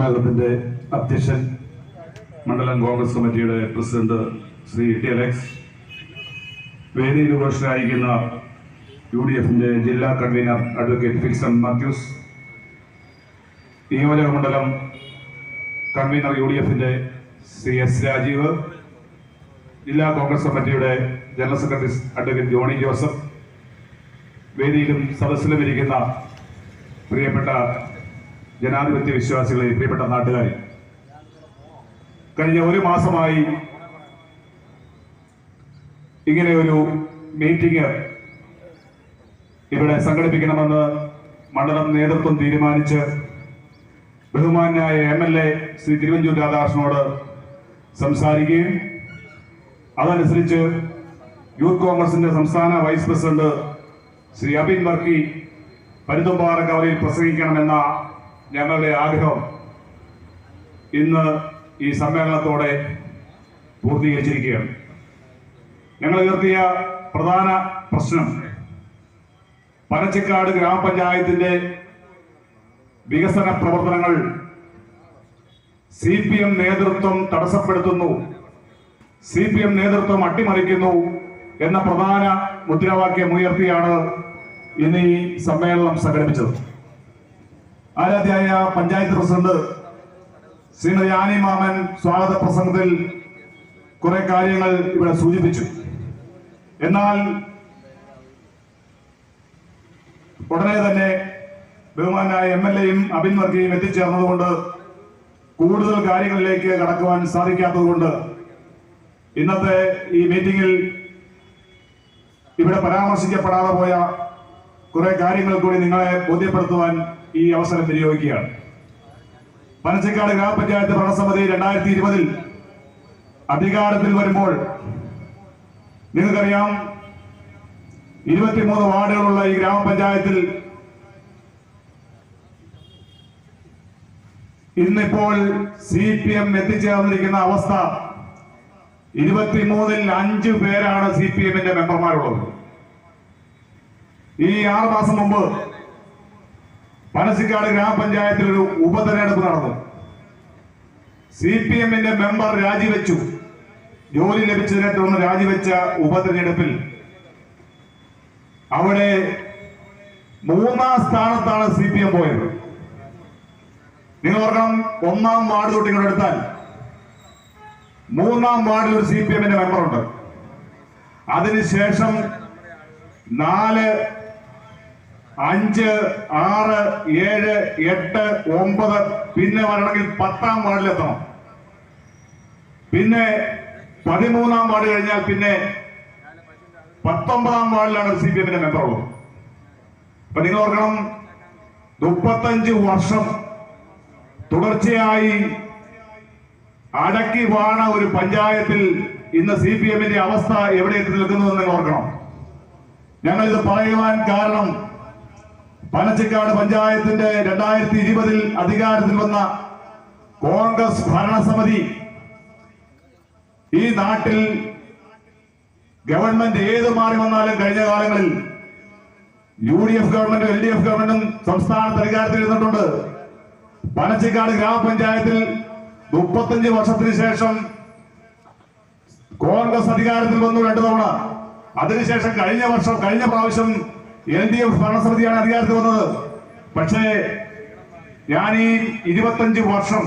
വിഭാഗത്തിന്റെ അധ്യക്ഷൻ മണ്ഡലം കോൺഗ്രസ് കമ്മിറ്റിയുടെ പ്രസിഡന്റ് ശ്രീ ടി അലക്സ്, വേദിയിൽ ഉപേക്ഷനായിരിക്കുന്ന UDFന്റെ ജില്ലാ കൺവീനർ അഡ്വക്കേറ്റ് ഫിക്സൺ മാത്യൂസ്, നിയോജക മണ്ഡലം കൺവീനർ UDFന്റെ CS രാജീവ്, ജില്ലാ കോൺഗ്രസ് കമ്മിറ്റിയുടെ general secretary advocate Johny Joseph, വേദിയിലും സദസ്സിലും ഇരിക്കുന്ന പ്രിയപ്പെട്ട ജനാധിപത്യ വിശ്വാസികളെ, പ്രിയപ്പെട്ട നാട്ടുകാരെ, കഴിഞ്ഞ ഒരു മാസമായി ഇങ്ങനെ ഒരു മീറ്റിംഗ് ഇവിടെ സംഘടിപ്പിക്കണമെന്ന് മണ്ഡലം നേതൃത്വം തീരുമാനിച്ച് ബഹുമാന്യായ MLA ശ്രീ തിരുവഞ്ചൂർ രാധാകൃഷ്ണനോട് സംസാരിക്കുകയും അതനുസരിച്ച് യൂത്ത് കോൺഗ്രസിന്റെ സംസ്ഥാന വൈസ് പ്രസിഡന്റ് ശ്രീ അബിൻ വർക്കി പരുത്തുംപാറ കവലയിൽ പ്രസംഗിക്കണമെന്ന ഞങ്ങളുടെ ആഗ്രഹം ഇന്ന് ഈ സമ്മേളനത്തോടെ പൂർത്തീകരിച്ചിരിക്കുകയാണ്. ഞങ്ങൾ ഉയർത്തിയ പ്രധാന പ്രശ്നം പനച്ചിക്കാട് ഗ്രാമപഞ്ചായത്തിന്റെ വികസന പ്രവർത്തനങ്ങൾ CPM നേതൃത്വം തടസ്സപ്പെടുത്തുന്നു, CPM നേതൃത്വം അട്ടിമറിക്കുന്നു എന്ന പ്രധാന മുദ്രാവാക്യം ഉയർത്തിയാണ് ഇന്ന് ഈ സമ്മേളനം സംഘടിപ്പിച്ചത്. ആരാധ്യായ പഞ്ചായത്ത് പ്രസിഡന്റ് ശ്രീമതി ആനി മാമൻ സ്വാഗത പ്രസംഗത്തിൽ കുറെ കാര്യങ്ങൾ ഇവിടെ സൂചിപ്പിച്ചു. എന്നാൽ ഉടനെ തന്നെ ബഹുമാനായ MLAയും അബിൻ വർക്കിയും എത്തിച്ചേർന്നതുകൊണ്ട് കൂടുതൽ കാര്യങ്ങളിലേക്ക് കടക്കുവാൻ സാധിക്കാത്തതുകൊണ്ട് ഇന്നത്തെ ഈ മീറ്റിംഗിൽ ഇവിടെ പരാമർശിക്കപ്പെടാതെ പോയ കുറെ കാര്യങ്ങൾ കൂടി നിങ്ങളെ ബോധ്യപ്പെടുത്തുവാൻ ഈ അവസരം വിനിയോഗിക്കുകയാണ്. പനച്ചിക്കാട് ഗ്രാമപഞ്ചായത്ത് ഭരണസമിതി 2020 അധികാരത്തിൽ വരുമ്പോൾ നിങ്ങൾക്കറിയാം, 23 വാർഡുകളുള്ള ഈ ഗ്രാമപഞ്ചായത്തിൽ ഇന്നിപ്പോൾ CPM എത്തിച്ചേർന്നിരിക്കുന്ന അവസ്ഥ 23-ൽ 5 പേരാണ് CPMന്റെ മെമ്പർമാരുള്ളത്. ഈ 6 മാസം മുമ്പ് പനച്ചിക്കാട് ഗ്രാമപഞ്ചായത്തിൽ ഒരു ഉപതെരഞ്ഞെടുപ്പ് നടന്നു. CPMന്റെ മെമ്പർ രാജിവെച്ചു. ജോലി ലഭിച്ചതിനെ തുടർന്ന് രാജിവെച്ച ഉപതെരഞ്ഞെടുപ്പിൽ അവിടെ 3ാം സ്ഥാനത്താണ് CPM പോയത്. നിങ്ങൾ ഓർക്കണം, 1ാം വാർഡ് തൊട്ട് ഇങ്ങോട്ട് എടുത്താൽ 3ാം വാർഡിൽ ഒരു CPMന്റെ മെമ്പറുണ്ട്. അതിനുശേഷം 4, 5, 6, 7, 8, 9, പിന്നെ വരണമെങ്കിൽ 10ാം വാർഡിലെത്തണം. പിന്നെ 13ാം വാർഡ് കഴിഞ്ഞാൽ പിന്നെ 19ാം വാർഡിലാണ് CPMന്റെ മെമ്പർ ഉള്ളത്. അപ്പൊ നിങ്ങൾ ഓർക്കണം, 35 വർഷം തുടർച്ചയായി അടക്കി വാണ ഒരു പഞ്ചായത്തിൽ ഇന്ന് CPMന്റെ അവസ്ഥ എവിടെ എത്തി നിൽക്കുന്നതെന്ന് നിങ്ങൾ ഓർക്കണം. ഞങ്ങളിത് പറയുവാൻ കാരണം, പനച്ചിക്കാട് പഞ്ചായത്തിന്റെ 2020 അധികാരത്തിൽ വന്ന കോൺഗ്രസ് ഭരണസമിതി ഈ നാട്ടിൽ ഗവൺമെന്റ് ഏത് മാറി വന്നാലും കഴിഞ്ഞ കാലങ്ങളിൽ UDF ഗവൺമെന്റും LDF ഗവൺമെന്റും സംസ്ഥാനത്ത് അധികാരത്തിൽ ഇരുന്നിട്ടുണ്ട്. പനച്ചിക്കാട് ഗ്രാമപഞ്ചായത്തിൽ 35 വർഷത്തിന് ശേഷം കോൺഗ്രസ് അധികാരത്തിൽ വന്നു 2 തവണ. അതിനുശേഷം കഴിഞ്ഞ പ്രാവശ്യം LDF ഭരണസമിതിയാണ് അധികാരത്തിൽ വന്നത്. പക്ഷേ ഞാൻ ഈ 25 വർഷം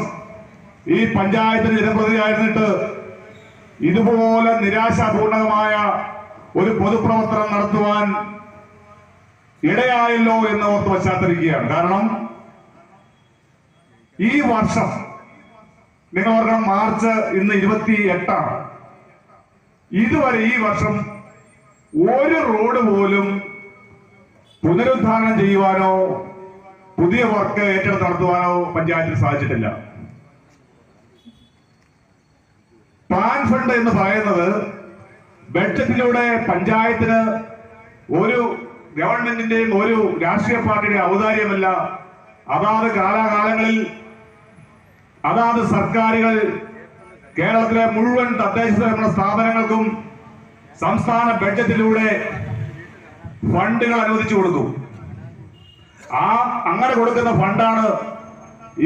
ഈ പഞ്ചായത്തിന് ജനപ്രതിനിധിയായിരുന്നിട്ട് ഇതുപോലെ നിരാശാപൂർണമായ ഒരു പൊതുപ്രവർത്തനം നടത്തുവാൻ ഇടയായല്ലോ എന്ന് ഓർത്ത് പശ്ചാത്തലിക്കുകയാണ്. കാരണം ഈ വർഷം നിങ്ങൾ ഓർക്കണം, മാർച്ച് ഇന്ന് 28ആണ്. ഇതുവരെ ഈ വർഷം ഒരു റോഡ് പോലും പുനരുദ്ധാരണം ചെയ്യുവാനോ പുതിയ വർക്ക് ഏറ്റെടുത്ത് നടത്തുവാനോ പഞ്ചായത്തിന് സാധിച്ചിട്ടില്ല. പ്ലാൻ ഫണ്ട് എന്ന് പറയുന്നത് ബഡ്ജറ്റിലൂടെ പഞ്ചായത്തിന് ഒരു ഗവൺമെന്റിന്റെയും ഒരു രാഷ്ട്രീയ പാർട്ടിയുടെ ഔദാര്യമല്ല. അതാത് കാലാകാലങ്ങളിൽ അതാത് സർക്കാരുകൾ കേരളത്തിലെ മുഴുവൻ തദ്ദേശ സ്വയംഭരണ സ്ഥാപനങ്ങൾക്കും സംസ്ഥാന ബഡ്ജറ്റിലൂടെ ഫണ്ടുകൾ അനുവദിച്ചു കൊടുക്കും. അങ്ങനെ കൊടുക്കുന്ന ഫണ്ടാണ്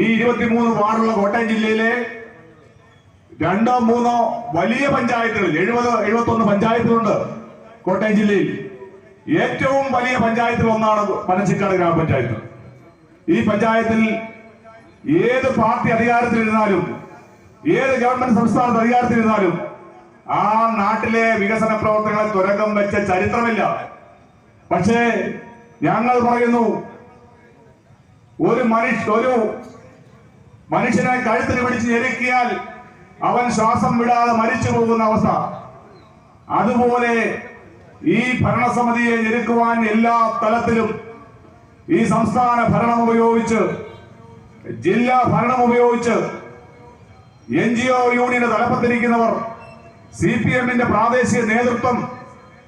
ഈ 23 വാർഡുള്ള കോട്ടയം ജില്ലയിലെ 2-3 വലിയ പഞ്ചായത്തുകൾ, 71 പഞ്ചായത്തുകളുണ്ട് കോട്ടയം ജില്ലയിൽ. ഏറ്റവും വലിയ പഞ്ചായത്തിൽ ഒന്നാണ് പനച്ചിക്കാട് ഗ്രാമപഞ്ചായത്ത്. ഈ പഞ്ചായത്തിൽ ഏത് പാർട്ടി അധികാരത്തിലിരുന്നാലും, ഏത് ഗവൺമെന്റ് സംസ്ഥാനത്ത് അധികാരത്തിലിരുന്നാലും ആ നാട്ടിലെ വികസന പ്രവർത്തനങ്ങളെ തുരങ്കം വെച്ച ചരിത്രമില്ല. പക്ഷേ ഞങ്ങൾ പറയുന്നു, ഒരു മനുഷ്യനെ കഴുത്തിന് പിടിച്ച് ഞെരുക്കിയാൽ അവൻ ശ്വാസം വിടാതെ മരിച്ചു പോകുന്ന അവസ്ഥ. അതുപോലെ ഈ ഭരണസമിതിയെ ഞെരുക്കുവാൻ എല്ലാ തലത്തിലും ഈ സംസ്ഥാന ഭരണം ഉപയോഗിച്ച്, ജില്ലാ ഭരണം ഉപയോഗിച്ച്, NGO യൂണിയന്റെ തലപ്പത്തിരിക്കുന്നവർ, CPM-ന്റെ പ്രാദേശിക നേതൃത്വം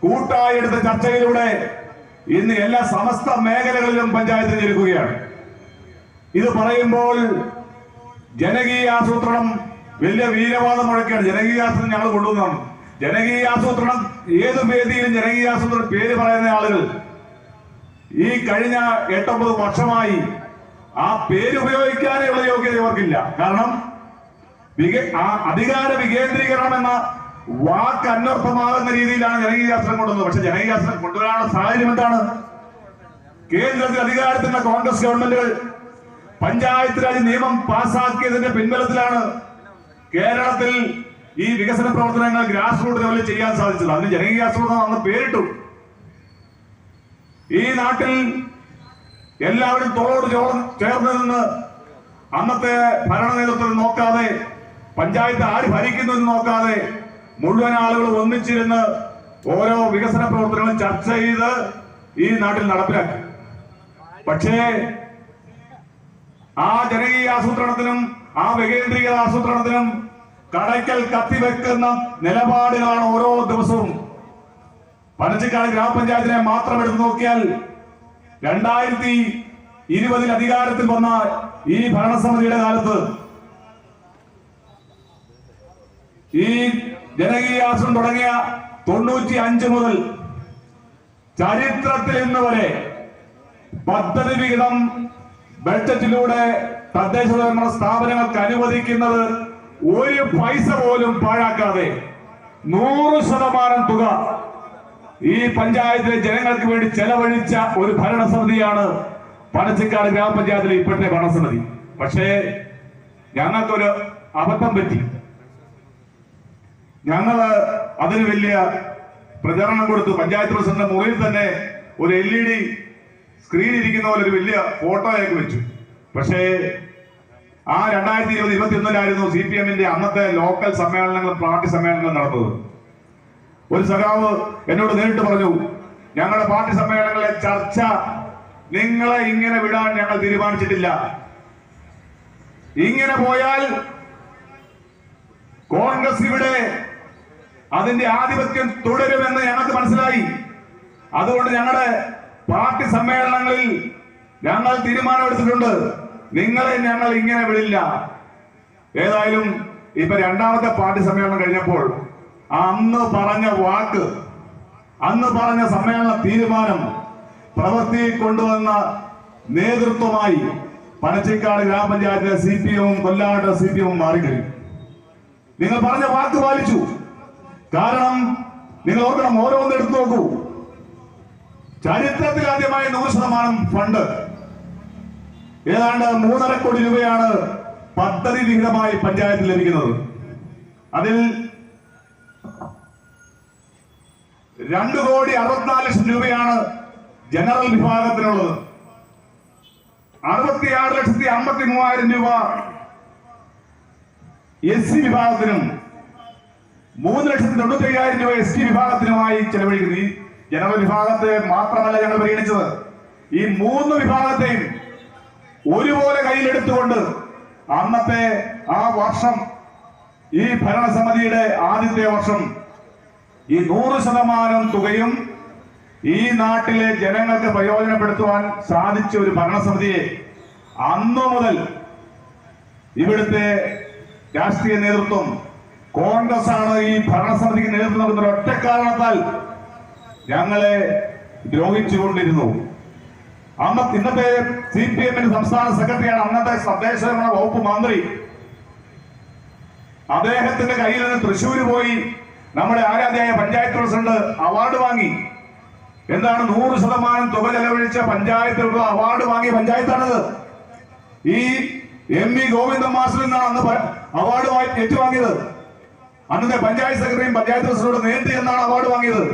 കൂട്ടായി എടുത്ത ചർച്ചയിലൂടെ ഇന്ന് എല്ലാ സമസ്ത മേഖലകളിലും പഞ്ചായത്ത് ഞെരുക്കുകയാണ്. ഇത് പറയുമ്പോൾ ജനകീയ ആസൂത്രണം വലിയ വീരവാദം മുഴക്കുകയാണ്. ജനകീയാസൂത്രണം ഞങ്ങൾ കൊണ്ടുവന്നതാണ്. ജനകീയാസൂത്രണം ഏത് വേദിയിലും ജനകീയാസൂത്രണം പേര് പറയുന്ന ആളുകൾ ഈ കഴിഞ്ഞ 8-9 വർഷമായി ആ പേര് ഉപയോഗിക്കാനുള്ള യോഗ്യത ഇവർക്കില്ല. കാരണം അധികാര വികേന്ദ്രീകരണം എന്ന വാക്ക് അന്വർത്ഥമാകുന്ന രീതിയിലാണ് ജനകീയാസൂത്രണം കൊണ്ടുവന്നത്. പക്ഷെ ജനകീയാസൂത്രണം കൊണ്ടുവരാനുള്ള സാഹചര്യം എന്താണ്? കേന്ദ്രത്തിൽ അധികാരത്തിലുള്ള കോൺഗ്രസ് ഗവൺമെന്റുകൾ പഞ്ചായത്ത് രാജ് നിയമം പാസാക്കിയതിന്റെ പിൻബലത്തിലാണ് കേരളത്തിൽ ഈ വികസന പ്രവർത്തനങ്ങൾ ഗ്രാസ് റൂട്ട് ലെവലിൽ ചെയ്യാൻ സാധിച്ചത്. അതിന് ജനകീയാസൂത്രണം അന്ന് പേരിട്ടു. ഈ നാട്ടിൽ എല്ലാവരും തോളോട് ചേർന്ന് നിന്ന് അന്നത്തെ ഭരണ നേതൃത്വം നോക്കാതെ, പഞ്ചായത്ത് ആര് ഭരിക്കുന്നു എന്ന് നോക്കാതെ മുഴുവൻ ആളുകൾ ഒന്നിച്ചിരുന്ന് ഓരോ വികസന പ്രവർത്തനങ്ങളും ചർച്ച ചെയ്ത് ഈ നാട്ടിൽ നടപ്പിലാക്കി. പക്ഷേ ആ ജനകീയ ആസൂത്രണത്തിനും ആ വികേന്ദ്രീകൃത ആസൂത്രണത്തിനും കടയ്ക്കൽ കത്തിവെക്കുന്ന നിലപാടുകളാണ് ഓരോ ദിവസവും. പനച്ചിക്കാട് ഗ്രാമപഞ്ചായത്തിനെ മാത്രം എടുത്തു നോക്കിയാൽ 2020 അധികാരത്തിൽ വന്ന ഈ ഭരണസമിതിയുടെ കാലത്ത് ഈ ജനകീയാസൂത്രണം തുടങ്ങിയ 95 മുതൽ ചരിത്രത്തിൽ ഇന്ന് വരെ പദ്ധതി വിഹിതം ബഡ്ജറ്റിലൂടെ തദ്ദേശ സ്വയംഭരണ സ്ഥാപനങ്ങൾക്ക് അനുവദിക്കുന്നത് ഒരു പൈസ പോലും പാഴാക്കാതെ 100% തുക ഈ പഞ്ചായത്തിലെ ജനങ്ങൾക്ക് വേണ്ടി ചെലവഴിച്ച ഒരു ഭരണസമിതിയാണ് പനച്ചിക്കാട് ഗ്രാമപഞ്ചായത്തിലെ ഇപ്പോഴത്തെ ഭരണസമിതി. പക്ഷേ ഞങ്ങൾക്കൊരു അബദ്ധം പറ്റി. ഞങ്ങള് അതിന് വലിയ പ്രചരണം കൊടുത്തു. പഞ്ചായത്ത് പ്രസിഡന്റ് മുറിയിൽ തന്നെ ഒരു LED സ്ക്രീൻ ഇരിക്കുന്ന പോലെ ഒരു വലിയ ഫോട്ടോയൊക്കെ വെച്ചു. പക്ഷേ ആ 2020-21 CPM-ന്റെ അന്നത്തെ ലോക്കൽ സമ്മേളനങ്ങളും പാർട്ടി സമ്മേളനങ്ങളും നടന്നത്. ഒരു സഖാവ് എന്നോട് നേരിട്ട് പറഞ്ഞു, ഞങ്ങളുടെ പാർട്ടി സമ്മേളനങ്ങളിലെ ചർച്ച നിങ്ങളെ ഇങ്ങനെ വിടാൻ ഞങ്ങൾ തീരുമാനിച്ചിട്ടില്ല. ഇങ്ങനെ പോയാൽ കോൺഗ്രസ് ഇവിടെ അതിന്റെ ആധിപത്യം തുടരുമെന്ന് ഞങ്ങൾക്ക് മനസ്സിലായി. അതുകൊണ്ട് ഞങ്ങളുടെ പാർട്ടി സമ്മേളനങ്ങളിൽ ഞങ്ങൾ തീരുമാനമെടുത്തിട്ടുണ്ട്, നിങ്ങളെ ഞങ്ങൾ ഇങ്ങനെ വിടില്ല. ഏതായാലും ഇപ്പൊ രണ്ടാമത്തെ പാർട്ടി സമ്മേളനം കഴിഞ്ഞപ്പോൾ അന്ന് പറഞ്ഞ വാക്ക്, അന്ന് പറഞ്ഞ സമ്മേളന തീരുമാനം പ്രവൃത്തി കൊണ്ടുവന്ന നേതൃത്വമായി പനച്ചിക്കാട് ഗ്രാമപഞ്ചായത്തിലെ CPM-ഉം കൊല്ലാട് CPM-ഉം മാറിക്കഴിഞ്ഞു. നിങ്ങൾ പറഞ്ഞ വാക്ക് പാലിച്ചു. കാരണം നിങ്ങൾ ഓർക്കണം, ഓരോന്ന് എടുത്തു നോക്കൂ. ചരിത്രത്തിൽ ആദ്യമായി 100% ഫണ്ട്, ഏതാണ്ട് 3.5 കോടി രൂപയാണ് പദ്ധതി വിഹിതമായി പഞ്ചായത്തിൽ ലഭിക്കുന്നത്. അതിൽ 2,64,00,000 രൂപയാണ് ജനറൽ വിഭാഗത്തിനുള്ളത്. 66,53,000 രൂപ SC വിഭാഗത്തിനും 3,95,000 രൂപ ST വിഭാഗത്തിനുമായി ചെലവഴിക്കുന്നു. ഈ ജനറൽ വിഭാഗത്തെ മാത്രമല്ല ഞങ്ങൾ പരിഗണിച്ചത്, ഈ 3 വിഭാഗത്തെയും ഒരുപോലെ കയ്യിലെടുത്തുകൊണ്ട് അന്നത്തെ ആ വർഷം, ഈ ഭരണസമിതിയുടെ ആദ്യത്തെ വർഷം, ഈ 100% തുകയും ഈ നാട്ടിലെ ജനങ്ങൾക്ക് പ്രയോജനപ്പെടുത്തുവാൻ സാധിച്ച ഒരു ഭരണസമിതിയെ അന്നു മുതൽ ഇവിടുത്തെ രാഷ്ട്രീയ നേതൃത്വം കോൺഗ്രസ് ആണ് ഈ ഭരണസമിതിക്ക് നേതൃത്വം നൽകുന്ന ഒറ്റ കാരണത്താൽ ഞങ്ങളെ ദ്രോഹിച്ചുകൊണ്ടിരുന്നു. ഇന്നത്തെ CPM സംസ്ഥാന സെക്രട്ടറിയാണ് അന്നത്തെ തദ്ദേശ വകുപ്പ് മന്ത്രി. അദ്ദേഹത്തിന്റെ കയ്യിൽ നിന്ന് തൃശ്ശൂർ പോയി നമ്മുടെ ആരാധ്യയായ പഞ്ചായത്ത് പ്രസിഡന്റ് അവാർഡ് വാങ്ങി. എന്താണ് 100% തുക ചെലവഴിച്ച പഞ്ചായത്തിലുള്ള അവാർഡ് വാങ്ങിയ പഞ്ചായത്താണത്. ഈ MV ഗോവിന്ദൻ മാസ്റ്റർ എന്നാണ് അന്ന് അവാർഡ് ഏറ്റുവാങ്ങിയത്. അന്നത്തെ പഞ്ചായത്ത് സെക്രട്ടറിയും പഞ്ചായത്ത് പ്രസിഡന്റോട് നേരിട്ട് എന്നാണ് അവാർഡ് വാങ്ങിയത്.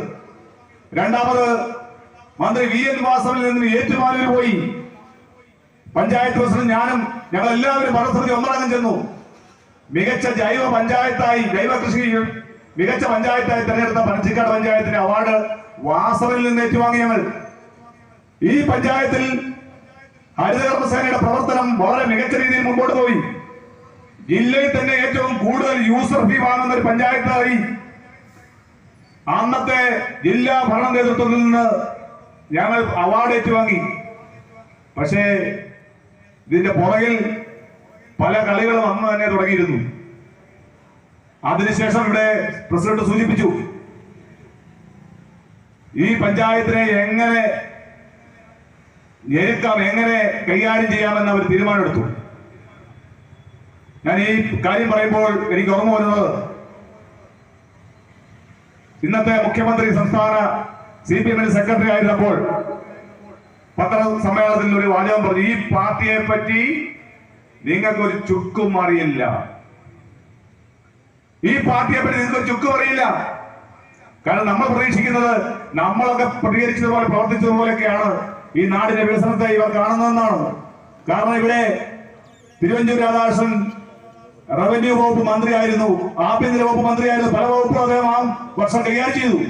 രണ്ടാമത് മന്ത്രി VN വാസവനിൽ നിന്ന് ഏറ്റുമാനൂരിൽ പോയി പഞ്ചായത്ത് പ്രസിഡന്റ് ഞാനും ഞങ്ങൾ എല്ലാവരും ഭരണസമിതി ഒന്നടങ്കം ചെന്നു. മികച്ച ജൈവ പഞ്ചായത്തായി ജൈവ കൃഷി മികച്ച പഞ്ചായത്തായി തെരഞ്ഞെടുത്ത പനച്ചിക്കാട് പഞ്ചായത്തിന്റെ അവാർഡ് വാസവനിൽ നിന്ന് ഏറ്റുവാങ്ങി ഞങ്ങൾ. ഈ പഞ്ചായത്തിൽ ഹരിതകർമ്മസേനയുടെ പ്രവർത്തനം വളരെ മികച്ച രീതിയിൽ മുമ്പോട്ട് പോയി. ജില്ലയിൽ തന്നെ ഏറ്റവും കൂടുതൽ യൂസർ ഫീ വാങ്ങുന്ന ഒരു പഞ്ചായത്തായി അന്നത്തെ ജില്ലാ ഭരണ നേതൃത്വത്തിൽ നിന്ന് ഞങ്ങൾ അവാർഡ് ഏറ്റുവാങ്ങി. പക്ഷേ ഇതിന്റെ പുറകിൽ പല കളികളും അന്ന് തന്നെ തുടങ്ങിയിരുന്നു. അതിനുശേഷം ഇവിടെ പ്രസിഡന്റ് സൂചിപ്പിച്ചു, ഈ പഞ്ചായത്തിനെ എങ്ങനെ ഞെരുക്കാം, എങ്ങനെ കൈകാര്യം ചെയ്യാമെന്ന് അവർ തീരുമാനമെടുത്തു. ഞാൻ ഈ കാര്യം പറയുമ്പോൾ എനിക്ക് ഓർമ്മ വരുന്നത് ഇന്നത്തെ മുഖ്യമന്ത്രി സംസ്ഥാന CPM സെക്രട്ടറി ആയിരുന്നപ്പോൾ പത്രസമ്മേളനത്തിൽ ഒരു വാചകം പറഞ്ഞു, ഈ പാർട്ടിയെ പറ്റി നിങ്ങൾക്കൊരു ചുക്കും അറിയില്ല. ഈ പാർട്ടിയെ പറ്റി നിങ്ങൾക്കൊരു ചുക്കും അറിയില്ല. കാരണം നമ്മൾ പ്രതീക്ഷിക്കുന്നത് നമ്മളൊക്കെ പ്രതികരിച്ചതുപോലെ പ്രവർത്തിച്ചതുപോലെയൊക്കെയാണ് ഈ നാടിന്റെ വികസനത്തെ ഇവർ കാണുന്നതെന്നാണ്. കാരണം ഇവിടെ തിരുവഞ്ചൂർ രാധാകൃഷ്ണൻ റവന്യൂ വകുപ്പ് മന്ത്രിയായിരുന്നു, ആഭ്യന്തര വകുപ്പ് മന്ത്രിയായിരുന്നു, പല വകുപ്പുകളും അദ്ദേഹം ആ വർഷം കൈകാര്യം ചെയ്തു.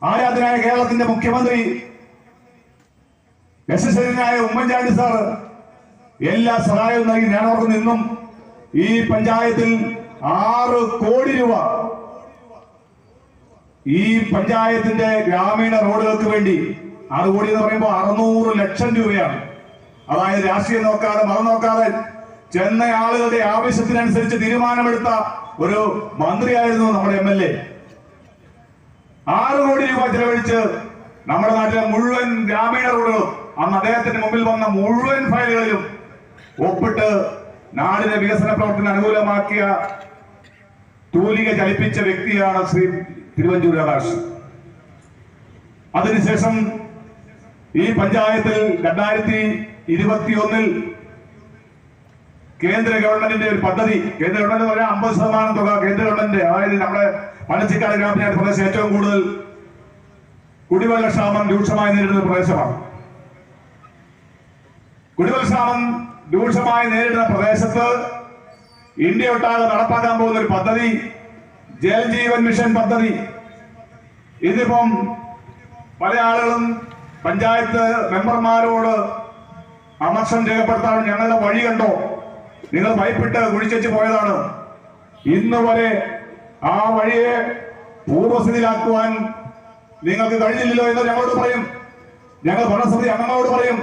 ആരാധനായ കേരളത്തിന്റെ മുഖ്യമന്ത്രി യശസ്വരനായ ഉമ്മൻചാണ്ടി സാർ എല്ലാ സഹായവും നൽകി. ഞാൻ അവർക്ക് നിന്നും ഈ പഞ്ചായത്തിൽ 6 കോടി രൂപ ഈ പഞ്ചായത്തിന്റെ ഗ്രാമീണ റോഡുകൾക്ക് വേണ്ടി, 6 കോടി എന്ന് പറയുമ്പോൾ 600 ലക്ഷം രൂപയാണ്. അതായത് രാഷ്ട്രീയം നോക്കാതെ മതം നോക്കാതെ ചെന്ന ആളുകളുടെ ആവശ്യത്തിനനുസരിച്ച് തീരുമാനമെടുത്ത ഒരു മന്ത്രിയായിരുന്നു നമ്മുടെ MLA. 6 കോടി രൂപ ചെലവഴിച്ച് നമ്മുടെ നാട്ടിലെ മുഴുവൻ ഗ്രാമീണ റോഡുകളും അന്ന് അദ്ദേഹത്തിന് മുമ്പിൽ വന്ന മുഴുവൻ ഫയലുകളിലും ഒപ്പിട്ട് നാടിന്റെ വികസന പ്രവർത്തനം അനുകൂലമാക്കിയ തൂലിക ചലിപ്പിച്ച വ്യക്തിയാണ് ശ്രീ തിരുവഞ്ചൂർ രാധാകൃഷ്ണൻ. അതിനുശേഷം ഈ പഞ്ചായത്തിൽ 2021 കേന്ദ്ര ഗവൺമെന്റിന്റെ ഒരു പദ്ധതി, കേന്ദ്ര ഗവൺമെന്റ് പറഞ്ഞാൽ 50% തുക കേന്ദ്ര ഗവൺമെന്റ്, അതായത് നമ്മുടെ പനച്ചിക്കാട് ഗ്രാമപഞ്ചായത്ത് പ്രദേശം ഏറ്റവും കൂടുതൽ കുടിവെള്ള ക്ഷാമം രൂക്ഷമായി നേരിടുന്ന പ്രദേശമാണ്. കുടിവെള്ള ക്ഷാമം രൂക്ഷമായി നേരിടുന്ന പ്രദേശത്ത് ഇന്ത്യ ഒട്ടാകെ നടപ്പാക്കാൻ പോകുന്ന ഒരു പദ്ധതി ജൽജീവൻ മിഷൻ പദ്ധതി. ഇതിപ്പം പല ആളുകളും പഞ്ചായത്ത് മെമ്പർമാരോട് അമർഷം രേഖപ്പെടുത്താൻ ഞങ്ങളുടെ വഴി കണ്ടോ, നിങ്ങൾ പൈപ്പിട്ട് കുഴിച്ചു പോയതാണ്, ഇന്ന് വരെ ആ വഴിയെ പൂർവ്വസ്ഥിതിയിലാക്കുവാൻ നിങ്ങൾക്ക് കഴിഞ്ഞില്ലല്ലോ എന്ന് ഞങ്ങളോട് പറയും. ഞങ്ങൾ ഭരണസമിതി അംഗങ്ങളോട് പറയും.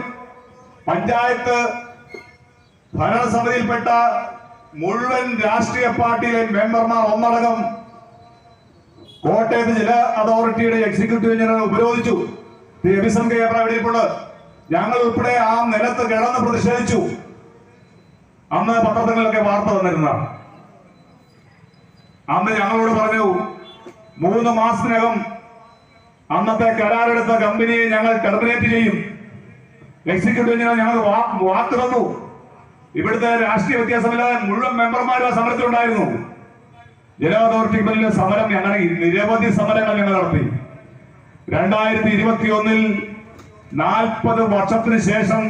പഞ്ചായത്ത് ഭരണസമിതിയിൽപ്പെട്ട മുഴുവൻ രാഷ്ട്രീയ പാർട്ടിയിലെ മെമ്പർമാർ ഒന്നടങ്കം കോട്ടയത്ത് ജല അതോറിറ്റിയുടെ എക്സിക്യൂട്ടീവ് എഞ്ചിനീയറെ ഉപരോധിച്ചു. എവിടെയുണ്ട്, ഞങ്ങൾ ഉൾപ്പെടെ ആ നിലത്ത് കിടന്ന് പ്രതിഷേധിച്ചു. അന്ന് പത്രങ്ങളിലൊക്കെ വാർത്ത വന്നിരുന്നതാണ്. അന്ന് ഞങ്ങളോട് പറഞ്ഞു, 3 മാസത്തിനകം അന്നത്തെ കരാറെടുത്ത കമ്പനിയെ ഞങ്ങൾ ടെർമിനേറ്റ് ചെയ്യും. എക്സിക്യൂട്ടീവ് എഞ്ചിനീയർ ഞങ്ങൾ വാക്ക് തന്നു. ഇവിടുത്തെ രാഷ്ട്രീയ വ്യത്യാസമില്ലാതെ മുഴുവൻ മെമ്പർമാരും ആ സമരത്തിലുണ്ടായിരുന്നു. ജല അതോറിറ്റി ബില്ലിലെ സമരം ഞങ്ങൾ നിരവധി സമരങ്ങൾ ഞങ്ങൾ നടത്തി. 2021 40 വർഷത്തിന് ശേഷം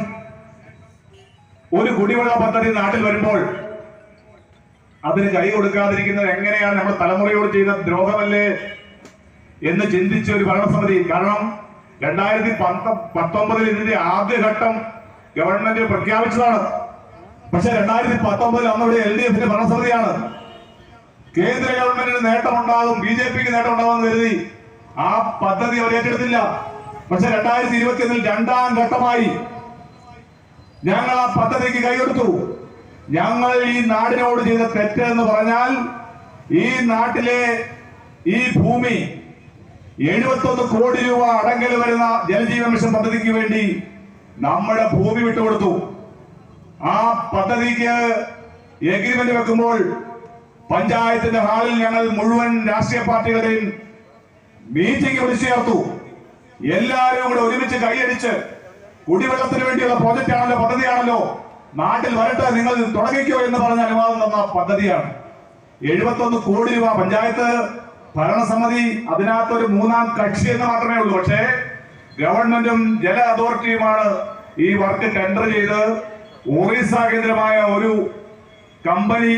ഒരു കുടിവെള്ള പദ്ധതി നാട്ടിൽ വരുമ്പോൾ അതിന് കൈ കൊടുക്കാതിരിക്കുന്നത് എങ്ങനെയാണ്, നമ്മുടെ തലമുറയോട് ചെയ്ത ദ്രോഹമല്ലേ എന്ന് ചിന്തിച്ച ഒരു ഭരണസമിതി. കാരണം 2019 ഇതിന്റെ ആദ്യഘട്ടം ഗവൺമെന്റ് പ്രഖ്യാപിച്ചതാണ്. പക്ഷെ 2019 അന്നിവിടെ LDFന്റെ ഭരണസമിതിയാണ്. കേന്ദ്ര ഗവൺമെന്റിന് നേട്ടമുണ്ടാകും, BJPക്ക് നേട്ടമുണ്ടാകും എന്ന് കരുതി ആ പദ്ധതി അവർ ഏറ്റെടുത്തില്ല. പക്ഷെ 2021 2ാം ഘട്ടമായി ഞങ്ങൾ ആ പദ്ധതിക്ക് കൈകൊടുത്തു. ഞങ്ങൾ ഈ നാടിനോട് ചെയ്ത തെറ്റ് എന്ന് പറഞ്ഞാൽ ഈ നാട്ടിലെ ഈ ഭൂമി 71 കോടി രൂപ അടങ്കൽ വരുന്ന ജലജീവൻ മിഷൻ പദ്ധതിക്ക് വേണ്ടി നമ്മുടെ ഭൂമി വിട്ടുകൊടുത്തു. ആ പദ്ധതിക്ക് എഗ്രിമെന്റ് വെക്കുമ്പോൾ പഞ്ചായത്തിന്റെ ഹാളിൽ ഞങ്ങൾ മുഴുവൻ രാഷ്ട്രീയ പാർട്ടികളുടെയും മീറ്റിംഗ് വിളിച്ചു ചേർത്തു. എല്ലാവരും കൂടെ ഒരുമിച്ച് കൈയടിച്ച് കുടിവെള്ളത്തിന് വേണ്ടിയുള്ള പ്രോജക്റ്റ് ആണല്ലോ, പദ്ധതിയാണല്ലോ, നാട്ടിൽ വരട്ടെ, നിങ്ങൾ തുടങ്ങിക്കോ എന്ന് പറഞ്ഞ അനുവാദം തന്ന പദ്ധതിയാണ്. 71 കോടി രൂപ. പഞ്ചായത്ത് ഭരണസമിതി അതിനകത്തൊരു മൂന്നാം കക്ഷി എന്ന് മാത്രമേ ഉള്ളൂ. പക്ഷേ ഗവൺമെന്റും ജല അതോറിറ്റിയുമാണ് ഈ വർക്ക് ടെൻഡർ ചെയ്ത് ഒറീസ കേന്ദ്രമായ ഒരു കമ്പനി,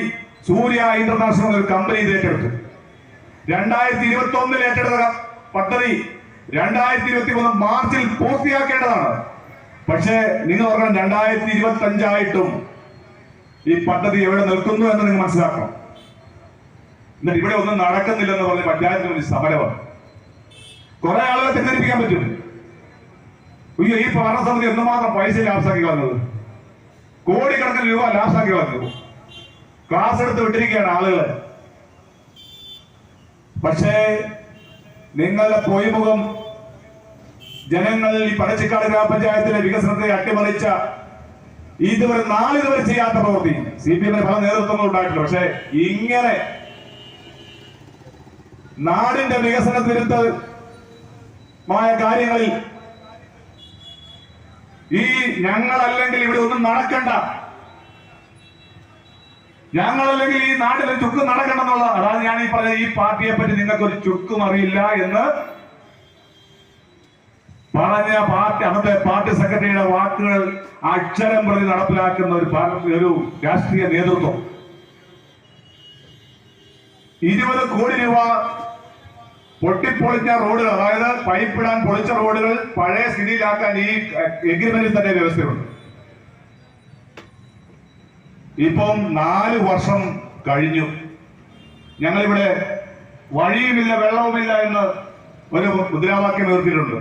സൂര്യ ഇന്റർനാഷണൽ ഒരു കമ്പനി ഇത് ഏറ്റെടുത്തു. 2021 ഏറ്റെടുത്ത പദ്ധതി 2023 മാർച്ചിൽ പൂർത്തിയാക്കേണ്ടതാണ്. പക്ഷേ നിങ്ങൾ ഓർക്കണം, 2025 ആയിട്ടും ഈ പദ്ധതി എവിടെ നിൽക്കുന്നു എന്ന് നിങ്ങൾ മനസ്സിലാക്കണം. എന്നിട്ട് ഇവിടെ ഒന്നും നടക്കുന്നില്ലെന്ന് പറഞ്ഞ് പഞ്ചായത്തിന് വേണ്ടി സമരമാണ്. കുറെ ആളുകളെ തെറ്റിദ്ധരിപ്പിക്കാൻ പറ്റും. അയ്യോ, ഈ ഭരണസമിതി എന്തുമാത്രം പൈസ ലാഭസാക്കി വന്നത്, കോടിക്കണക്കിന് രൂപ ലാഭസാക്കി വന്നത്, ക്ലാസ് എടുത്ത് വിട്ടിരിക്കുകയാണ് ആളുകളെ. പക്ഷേ നിങ്ങളുടെ പൊയ്മുഖം ജനങ്ങൾ ഈ പനച്ചിക്കാട് ഗ്രാമപഞ്ചായത്തിലെ വികസനത്തെ അട്ടിമറിച്ച ഇതുവരെ നാളിതുവരെ ചെയ്യാത്ത പ്രവൃത്തി CPM പല നേതൃത്വങ്ങൾ ഉണ്ടായിട്ടില്ല. പക്ഷെ ഇങ്ങനെ നാടിന്റെ വികസന വിരുദ്ധമായ കാര്യങ്ങളിൽ ഈ ഞങ്ങളല്ലെങ്കിൽ ഇവിടെ ഒന്നും നടക്കണ്ട, ഞങ്ങളല്ലെങ്കിൽ ഈ നാട്ടിൽ ചുക്ക് നടക്കണമെന്നുള്ള, അതാണ് ഞാൻ ഈ പറഞ്ഞ ഈ പാർട്ടിയെ പറ്റി നിങ്ങൾക്ക് ഒരു ചുക്കും അറിയില്ല എന്ന് പറഞ്ഞ പാർട്ടി, അന്നത്തെ പാർട്ടി സെക്രട്ടറിയുടെ വാക്കുകൾ അക്ഷരം പ്രതി നടപ്പിലാക്കുന്ന ഒരു രാഷ്ട്രീയ നേതൃത്വം. 20 കോടി രൂപ പൊട്ടിപ്പൊളിച്ച റോഡുകൾ, അതായത് പൈപ്പിടാൻ പൊളിച്ച റോഡുകൾ പഴയ സ്ഥിതിയിലാക്കാൻ ഈ എഗ്രിമെന്റിൽ തന്നെ വ്യവസ്ഥയുണ്ട്. ഇപ്പം 4 വർഷം കഴിഞ്ഞു. ഞങ്ങളിവിടെ വഴിയുമില്ല വെള്ളവുമില്ല എന്ന് ഒരു മുദ്രാവാക്യം ഉയർത്തിയിട്ടുണ്ട്.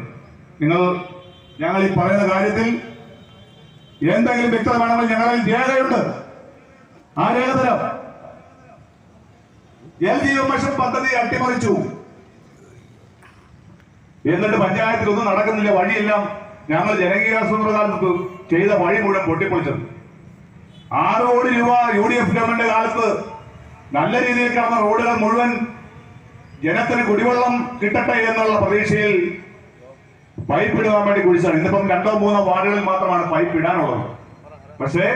ഞങ്ങൾ ഈ പറയുന്ന കാര്യത്തിൽ എന്തെങ്കിലും വ്യക്തത വേണമെങ്കിൽ ഞങ്ങളിൽ രേഖയുണ്ട്. ആ രേഖ തരാം. ജലജീവൻ മിഷൻ പദ്ധതി അട്ടിമറിച്ചു, എന്നിട്ട് പഞ്ചായത്തിൽ ഒന്നും നടക്കുന്നില്ല. വഴിയെല്ലാം ഞങ്ങൾ ജനകീയാസൂത്രകാലത്ത് ചെയ്ത വഴി മുഴുവൻ പൊട്ടിപ്പൊളിച്ചത്. 6 കോടി രൂപ UDF ഗവൺമെന്റ് കാലത്ത് നല്ല രീതിയിൽ കിടന്ന റോഡുകൾ മുഴുവൻ ജനത്തിന് കുടിവെള്ളം കിട്ടട്ടെ എന്നുള്ള പ്രതീക്ഷയിൽ പൈപ്പ് ഇടാൻ വേണ്ടി കുഴിച്ചാണ്. ഇന്നിപ്പം 2-3 വാർഡുകളിൽ മാത്രമാണ് പൈപ്പ് ഇടാനുള്ളത്. പക്ഷേ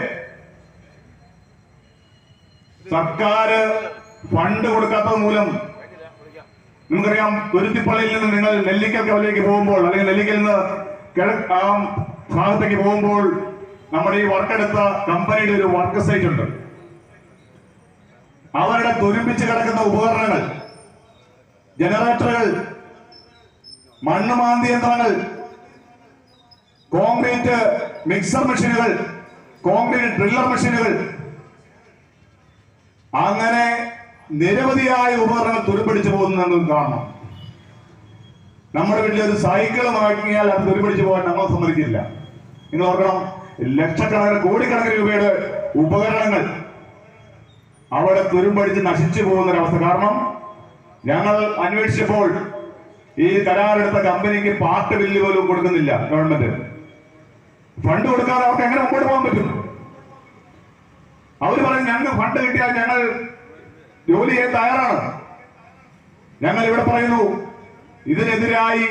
സർക്കാർ ഫണ്ട് കൊടുക്കാത്തത് മൂലം നിങ്ങൾക്കറിയാം, തുരുത്തിപ്പള്ളിയിൽ നിന്ന് നിങ്ങൾ നെല്ലിക്കൽക്കവലേക്ക് പോകുമ്പോൾ, അല്ലെങ്കിൽ നെല്ലിക്കൽ നിന്ന് ഭാഗത്തേക്ക് പോകുമ്പോൾ നമ്മുടെ ഈ വർക്കെടുത്ത കമ്പനിയുടെ ഒരു വർക്ക് സൈറ്റ് ഉണ്ട്. അവരുടെ തുരുമ്പിച്ച് കിടക്കുന്ന ഉപകരണങ്ങൾ, ജനറേറ്ററുകൾ, മണ്ണുമാന്തി യന്ത്രങ്ങൾ, കോൺക്രീറ്റ് മിക്സർ മെഷീനുകൾ, കോൺക്രീറ്റ് ഡ്രില്ലർ മെഷീനുകൾ, അങ്ങനെ നിരവധിയായ ഉപകരണങ്ങൾ തുരുപിടിച്ചു പോകുന്നത് കാണണം. നമ്മുടെ വീട്ടിൽ ഒരു സൈക്കിൾ വാങ്ങിയാൽ അത് തുരുപിടിച്ചു പോകാൻ നമ്മൾ സമ്മതിക്കില്ല. നിങ്ങൾ ഓർക്കണം, ലക്ഷക്കണക്കിന് കോടിക്കണക്കിന് രൂപയുടെ ഉപകരണങ്ങൾ അവിടെ തുരുമ്പടിച്ച് നശിച്ചു പോകുന്നൊരവസ്ഥ. കാരണം ഞങ്ങൾ അന്വേഷിച്ചപ്പോൾ ഈ കരാറെടുത്ത കമ്പനിക്ക് പാർട്ട് ബില്ല് പോലും കൊടുക്കുന്നില്ല ഗവൺമെന്റ്. ഫണ്ട് കൊടുക്കാതെ അവർക്ക് എങ്ങനെ മുമ്പോട്ട് പോകാൻ പറ്റും? അവർ പറയും, ഞങ്ങൾ ഫണ്ട് കിട്ടിയാൽ ഞങ്ങൾ ജോലി ചെയ്യാൻ തയ്യാറാണ്. ഞങ്ങൾ ഇവിടെ പറയുന്നു, ഇതിനെതിരായി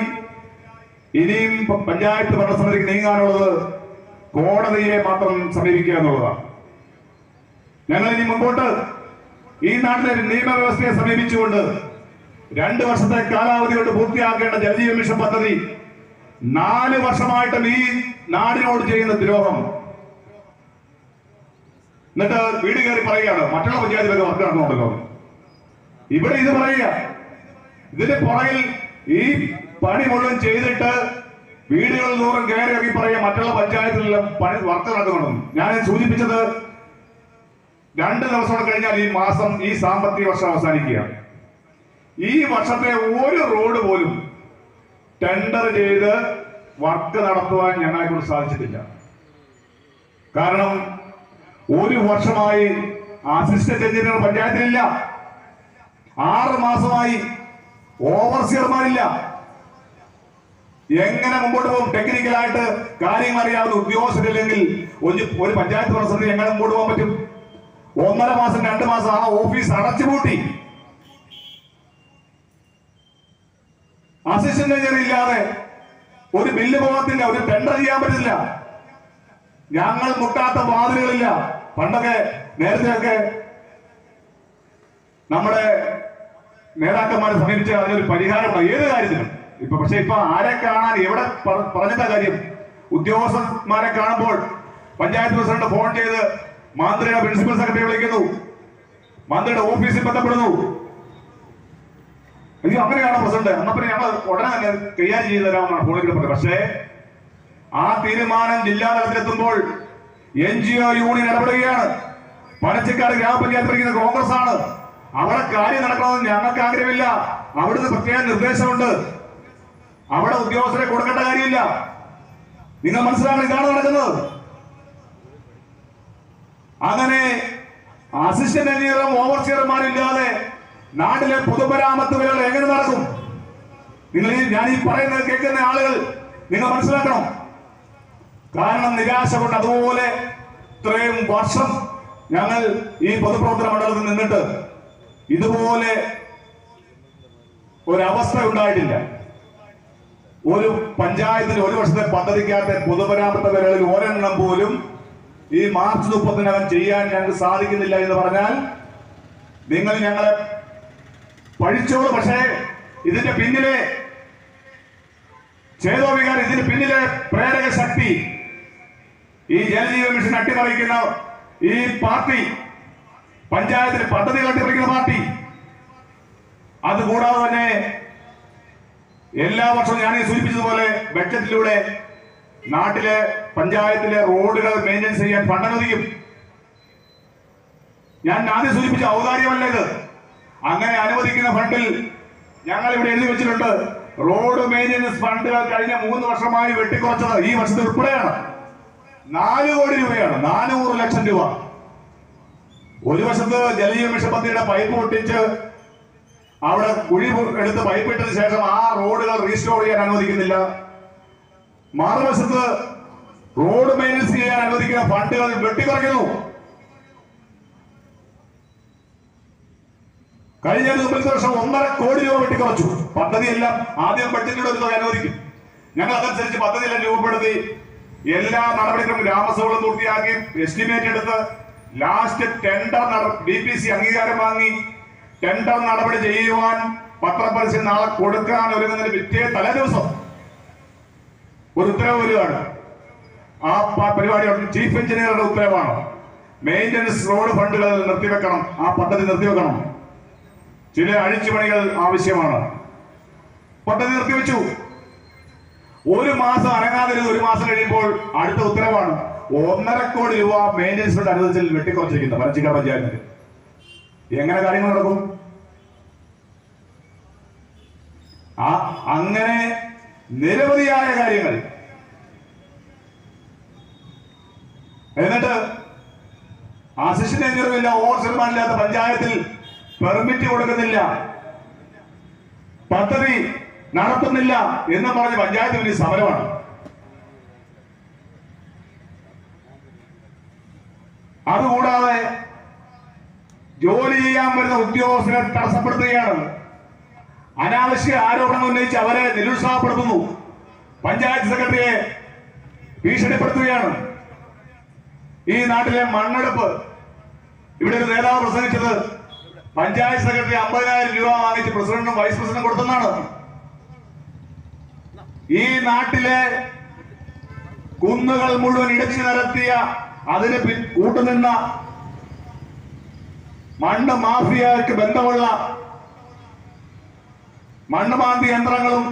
ഇനിയും പഞ്ചായത്ത് ഭരണസമിതിക്ക് നീങ്ങാനുള്ളത് കോടതിയെ മാത്രം സമീപിക്കുക എന്നുള്ളതാണ്. ഞങ്ങൾ ഇനി മുമ്പോട്ട് ഈ നാട്ടിലെ നിയമവ്യവസ്ഥയെ സമീപിച്ചുകൊണ്ട് 2 വർഷത്തെ കാലാവധി കൊണ്ട് പൂർത്തിയാക്കേണ്ട ജലജീവൻ മിഷൻ പദ്ധതി 4 വർഷമായിട്ടും ഈ നാടിനോട് ചെയ്യുന്ന ദ്രോഹം. എന്നിട്ട് വീട് കയറി പറയുകയാണ് മറ്റുള്ള പഞ്ചായത്തിലൊക്കെ വർക്ക് നടന്നുകൊണ്ടല്ലോ. ഇവിടെ ഇത് പറയുക, ഇതിന്റെ പുറകിൽ ഈ പണി മുഴുവൻ ചെയ്തിട്ട് വീടുകളിൽ ദൂരം കയറി ഇറങ്ങി പറയുക മറ്റുള്ള പഞ്ചായത്തിലെല്ലാം പണി വർക്ക് നടക്കുന്നുണ്ടെന്ന്. ഞാൻ സൂചിപ്പിച്ചത് 2 ദിവസം കഴിഞ്ഞാൽ ഈ മാസം, ഈ സാമ്പത്തിക വർഷം അവസാനിക്കുകയാണ്. ഈ വർഷത്തെ ഒരു റോഡ് പോലും ടെൻഡർ ചെയ്ത് വർക്ക് നടത്തുവാൻ ഞങ്ങളെ കൊണ്ട് സാധിച്ചിട്ടില്ല. കാരണം 1 വർഷമായി അസിസ്റ്റന്റ് എഞ്ചിനീയർ പഞ്ചായത്തിലില്ല, 6 മാസമായി ഓവർസിയർമാരില്ല. എങ്ങനെ മുമ്പോട്ട് പോകും? ടെക്നിക്കലായിട്ട് കാര്യങ്ങൾ അറിയാവുന്ന ഉദ്യോഗസ്ഥരില്ലെങ്കിൽ ഒരു പഞ്ചായത്ത് പ്രസിഡന്റ് എങ്ങനെ മുമ്പോട്ട് പോകാൻ പറ്റും? 1.5 മാസം 2 മാസം ആ ഓഫീസ് അടച്ചുപൂട്ടി. അസിസ്റ്റന്റ് എഞ്ചിനീയർ ഇല്ലാതെ ഒരു ബില്ല് പോകത്തില്ല, ഒരു ടെൻഡർ ചെയ്യാൻ പറ്റില്ല. ഞങ്ങൾ മുട്ടാത്ത വാതിലുകളില്ല. പണ്ടൊക്കെ നേരത്തെയൊക്കെ നമ്മുടെ നേതാക്കന്മാരെ സമീപിച്ച അതിനൊരു പരിഹാരമാണ് ഏത് കാര്യത്തിനും. പക്ഷെ ഇപ്പൊ ആരെ കാണാൻ എവിടെ പറഞ്ഞിട്ട കാര്യം? ഉദ്യോഗസ്ഥന്മാരെ കാണുമ്പോൾ പഞ്ചായത്ത് പ്രസിഡന്റ് ഫോൺ ചെയ്ത് മന്ത്രിയുടെ പ്രിൻസിപ്പൽ സെക്രട്ടറി വിളിക്കുന്നു, മന്ത്രിയുടെ ഓഫീസിൽ ബന്ധപ്പെടുന്നു. അയ്യോ അങ്ങനെയാണോ പ്രസിഡന്റ്? എന്നാ പിന്നെ ഞങ്ങൾ ഉടനെ തന്നെ കൈകാര്യം ചെയ്തു തരാമെന്നാണ് ഫോണിൽ പറഞ്ഞത്. പക്ഷേ ആ തീരുമാനം ജില്ലാ തലത്തിലെത്തുമ്പോൾ NGO യൂണിയൻ ഇടപെടുകയാണ്. പനച്ചിക്കാട് ഗ്രാമപഞ്ചായത്ത് ഭരിക്കുന്ന കോൺഗ്രസ് ആണ്. അവിടെ കാര്യം നടക്കണമെന്ന് ഞങ്ങൾക്ക് ആഗ്രഹമില്ല. അവിടുന്ന് പ്രത്യേക നിർദ്ദേശമുണ്ട്. അവിടെ ഉദ്യോഗസ്ഥരെ കൊടുക്കേണ്ട കാര്യമില്ല. നിങ്ങൾ മനസ്സിലാക്കണം, ഇതാണ് നടക്കുന്നത്. അങ്ങനെ അസിസ്റ്റന്റ് എഞ്ചിനീയറും ഓവർസിയർമാരും ഇല്ലാതെ നാട്ടിലെ പൊതുമരാമത്ത് വേലകൾ എങ്ങനെ നടക്കും? ഞാൻ ഈ പറയുന്നത് കേൾക്കുന്ന ആളുകൾ നിങ്ങൾ മനസ്സിലാക്കണം. കാരണം നിരാശ കൊണ്ട് അതുപോലെ ഇത്രയും വർഷം ഞങ്ങൾ ഈ പൊതുപ്രവർത്തന മണ്ഡലത്തിൽ നിന്നിട്ട് ഇതുപോലെ ഒരവസ്ഥ ഉണ്ടായിട്ടില്ല. ഒരു പഞ്ചായത്തിൽ ഒരു വർഷത്തെ പദ്ധതിക്കകത്തെ പൊതുമരാമത്ത് വേലകളിൽ ഒരെണ്ണം പോലും ഈ മാർച്ച് 30-നകം ചെയ്യാൻ ഞങ്ങൾക്ക് സാധിക്കുന്നില്ല എന്ന് പറഞ്ഞാൽ നിങ്ങൾ ഞങ്ങളെ പഴിച്ചോളൂ. പക്ഷേ ഇതിന്റെ പിന്നിലെ ചേതോവികാരം, ഇതിന് പിന്നിലെ പ്രേരക ശക്തി ഈ ജലജീവൻ മിഷൻ അട്ടിമറിക്കുന്ന ഈ പാർട്ടി, പഞ്ചായത്തിന് പദ്ധതികൾ അട്ടിമറിക്കുന്ന പാർട്ടി. അതുകൂടാതെ തന്നെ എല്ലാ വർഷവും ഞാൻ സൂചിപ്പിച്ചതുപോലെ ബഡ്ജറ്റിലൂടെ നാട്ടിലെ പഞ്ചായത്തിലെ റോഡുകൾ മെയിൻ്റെനൻസ് ചെയ്യാൻ ഫണ്ട് അനുവദിക്കും. ഞാൻ ആദ്യം സൂചിപ്പിച്ച ഔദാര്യമല്ല ഇത്. അങ്ങനെ അനുവദിക്കുന്ന ഫണ്ടിൽ ഞങ്ങൾ ഇവിടെ എഴുതി വെച്ചിട്ടുണ്ട്, റോഡ് മെയിൻ്റെനൻസ് ഫണ്ടുകൾ കഴിഞ്ഞ 3 വർഷമായി വെട്ടിക്കുറച്ചത് ഈ വർഷത്തിൽ ഉൾപ്പെടെയാണ് 4 കോടി രൂപയാണ്, 400 ലക്ഷം രൂപ. ഒരു വശത്ത് ജലജീവൻ മിഷൻ പദ്ധതിയുടെ പൈപ്പ് പൊട്ടിച്ച് അവിടെ കുഴി എടുത്ത് പൈപ്പ് ഇട്ടതിന് ശേഷം ആ റോഡുകൾ റീസ്റ്റോർ ചെയ്യാൻ അനുവദിക്കുന്നില്ല. മറുവശത്ത് റോഡ് മെയിൻ്റെനൻസ് ചെയ്യാൻ അനുവദിക്കുന്ന ഫണ്ടുകൾ വെട്ടിക്കുറയ്ക്കുന്നു. കഴിഞ്ഞ വർഷം 1.5 കോടി രൂപ വെട്ടിക്കുറച്ചു. പദ്ധതിയെല്ലാം ആദ്യം ബഡ്ജറ്റിലൂടെ ഒരു തുക അനുവദിക്കും. ഞങ്ങൾ അതനുസരിച്ച് പദ്ധതിയെല്ലാം രൂപപ്പെടുത്തി എല്ലാ നടപടികളും ഗ്രാമസഭകളും പൂർത്തിയാക്കി എസ്റ്റിമേറ്റ് എടുത്ത് ലാസ്റ്റ് ടെൻഡർ DPC അംഗീകാരം വാങ്ങി ടെൻഡർ നടപടി ചെയ്യുവാൻ പത്രപരസ്യം നാളെ കൊടുക്കാൻ ഒരുങ്ങുന്നതിന് പിറ്റേ തലേ ദിവസം ഒരു ഉത്തരവ് വരികയാണ്. ആ പരിപാടി ചീഫ് എഞ്ചിനീയറുടെ ഉത്തരവാണ്. മെയിൻ്റനൻസ് റോഡ് ഫണ്ടുകൾ നിർത്തിവെക്കണം, ആ പദ്ധതി നിർത്തിവെക്കണം. ചില അഴിച്ചുപണികൾ ആവശ്യമാണ്. പദ്ധതി നിർത്തിവെച്ചു. 1 മാസം അനങ്ങാതിരുന്ന് 1 മാസം കഴിയുമ്പോൾ അടുത്ത ഉത്തരവാണ് 1.5 കോടി രൂപ മെയിൻ്റനൻസ് ഫണ്ട് അനുവദിച്ചിൽ വെട്ടിക്കുറച്ചിരിക്കുന്നത് പനച്ചിക്കാട് പഞ്ചായത്തിൽ. എങ്ങനെ കാര്യങ്ങൾ നടക്കും? അങ്ങനെ നിരവധിയായ കാര്യങ്ങൾ. എന്നിട്ട് അസിസ്റ്റന്റ് എഞ്ചിനീയറില്ല, ഓവർസിയർമാരില്ലാത്ത പഞ്ചായത്തിൽ പെർമിറ്റ് കൊടുക്കുന്നില്ല, പദ്ധതി നടത്തുന്നില്ല എന്ന് പറഞ്ഞ് പഞ്ചായത്ത് വലിയ സമരമാണ്. അതുകൂടാതെ ജോലി ചെയ്യാൻ വരുന്ന ഉദ്യോഗസ്ഥരെ തടസ്സപ്പെടുത്തുകയാണ്. അനാവശ്യ ആരോപണങ്ങൾ ഉന്നയിച്ച് അവരെ നിരുത്സാഹപ്പെടുത്തുന്നു. പഞ്ചായത്ത് സെക്രട്ടറിയെ ഭീഷണിപ്പെടുത്തുകയാണ്. ഈ നാട്ടിലെ മണ്ണെടുപ്പ്, ഇവിടെ ഒരു നേതാവ് പ്രസംഗിച്ചത് പഞ്ചായത്ത് സെക്രട്ടറി 50,000 രൂപ വാങ്ങിച്ച് പ്രസിഡന്റും വൈസ് പ്രസിഡന്റും കൊടുത്തെന്നാണ്. ഈ നാട്ടിലെ കുന്നുകൾ മുഴുവൻ ഇടിച്ചു നിരത്തിയ അതിന് കൂട്ടുനിന്ന മണ്ണ് മാഫിയക്ക് ബന്ധമുള്ള മണ്ണ് മാന്തി യന്ത്രങ്ങളും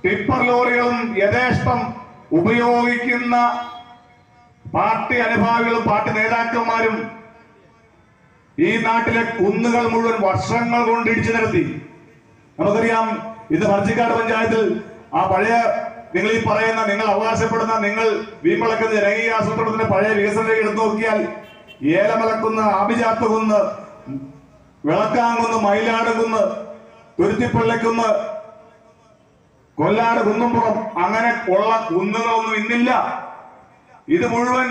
ടിപ്പർ ലോറികളും യഥേഷ്ടം ഉപയോഗിക്കുന്ന പാർട്ടി അനുഭാവികളും പാർട്ടി നേതാക്കന്മാരും ഈ നാട്ടിലെ കുന്നുകൾ മുഴുവൻ വർഷങ്ങൾ കൊണ്ട് ഇടിച്ചു നിരത്തി. നമുക്കറിയാം, ഇന്ന് പനച്ചിക്കാട് പഞ്ചായത്തിൽ ആ പഴയ നിങ്ങൾ ഈ പറയുന്ന, നിങ്ങൾ അവകാശപ്പെടുന്ന, നിങ്ങൾ വീമ്പളക്കുന്ന ജനകീയ ആസൂത്രണത്തിന്റെ പഴയ വികസനം എടുത്തു നോക്കിയാൽ ഏലമലക്കുന്ന്, ആഭിജാത്തുകുന്ന്, വിളക്കാങ്കുന്ന്, മയിലാടുകുന്ന്, തുരുത്തിപ്പള്ളിക്കുന്ന്, കൊല്ലാട്, കുന്നുംപുറം, അങ്ങനെ ഉള്ള കുന്നുകളൊന്നും ഇന്നില്ല. ഇത് മുഴുവൻ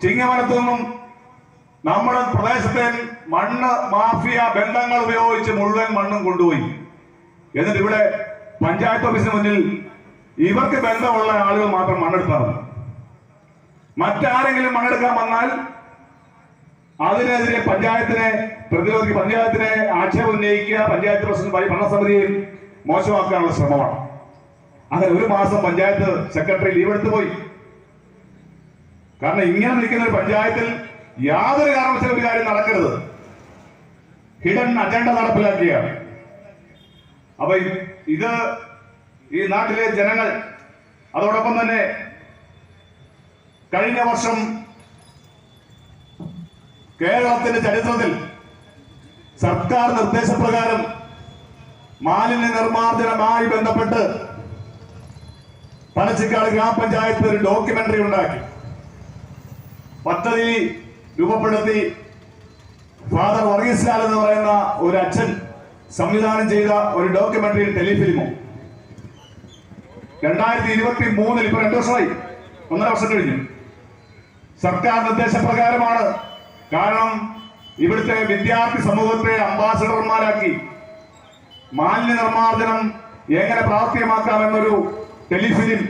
ചിങ്ങവനത്തു നിന്നും നമ്മുടെ പ്രദേശത്തെ മണ്ണ് മാഫിയ ബന്ധങ്ങൾ ഉപയോഗിച്ച് മുഴുവൻ മണ്ണും കൊണ്ടുപോയി. എന്നിട്ട് ഇവിടെ പഞ്ചായത്ത് ഓഫീസിന് മുന്നിൽ ഇവർക്ക് ബന്ധമുള്ള ആളുകൾ മാത്രം മണ്ണെടുത്താണ്. മറ്റാരെങ്കിലും മണ്ണെടുക്കാൻ വന്നാൽ അതിനെതിരെ പഞ്ചായത്തിനെ പ്രതിരോധിക്കുക, പഞ്ചായത്തിനെ ആക്ഷേപം ഉന്നയിക്കുക, പഞ്ചായത്ത് പ്രസിഡന്റ് ഭരണസമിതിയെ മോശമാക്കാനുള്ള ശ്രമമാണ്. അങ്ങനെ ഒരു മാസം പഞ്ചായത്ത് സെക്രട്ടറി ലീവ് എടുത്തു പോയി. കാരണം ഇങ്ങനെ നിൽക്കുന്ന ഒരു പഞ്ചായത്തിൽ യാതൊരു കാരണവശാലും ഒരു കാര്യം നടക്കരുത്. ഹിഡൻ അജണ്ട നടപ്പിലാക്കിയാണ്. അപ്പൊ ഇത് ഈ നാട്ടിലെ ജനങ്ങൾ, അതോടൊപ്പം തന്നെ കഴിഞ്ഞ വർഷം കേരളത്തിന്റെ ചരിത്രത്തിൽ സർക്കാർ നിർദ്ദേശപ്രകാരം മാലിന്യ നിർമ്മാർജ്ജനവുമായി ബന്ധപ്പെട്ട് പനച്ചിക്കാട് ഗ്രാമപഞ്ചായത്ത് ഒരു ഡോക്യുമെന്ററി ഉണ്ടാക്കി, പദ്ധതി രൂപപ്പെടുത്തി. ഫാദർ വർഗീസ് ലാൽ എന്ന് പറയുന്ന ഒരു അച്ഛൻ സംവിധാനം ചെയ്ത ഒരു ഡോക്യുമെന്ററി ടെലിഫിലിമോ 2023 ഇപ്പൊ 2 വർഷമായി, 1.5 വർഷം കഴിഞ്ഞു. സർക്കാർ നിർദ്ദേശപ്രകാരമാണ്. കാരണം ഇവിടുത്തെ വിദ്യാർത്ഥി സമൂഹത്തെ അംബാസഡർമാരാക്കി മാലിന്യ നിർമ്മാർജ്ജനം എങ്ങനെ പ്രാവർത്തികമാക്കാമെന്നൊരു ടെലിഫിലിം